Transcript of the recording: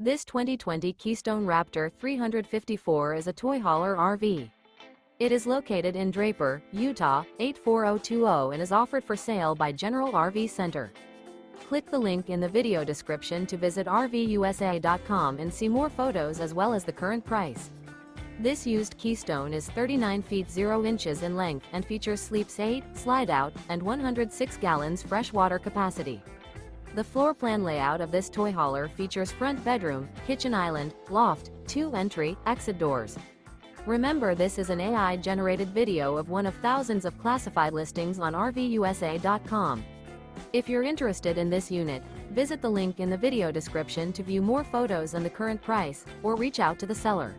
This 2020 Keystone Raptor 354 is a toy hauler RV. It is located in Draper, Utah, 84020 and is offered for sale by General RV Center. Click the link in the video description to visit RVUSA.com and see more photos as well as the current price. This used Keystone is 39 feet 0 inches in length and features sleeps 8, slide-out, and 106 gallons freshwater capacity. The floor plan layout of this toy hauler features front bedroom, kitchen island, loft, 2 entry, exit doors. Remember, this is an AI-generated video of one of thousands of classified listings on RVUSA.com. If you're interested in this unit, visit the link in the video description to view more photos and the current price, or reach out to the seller.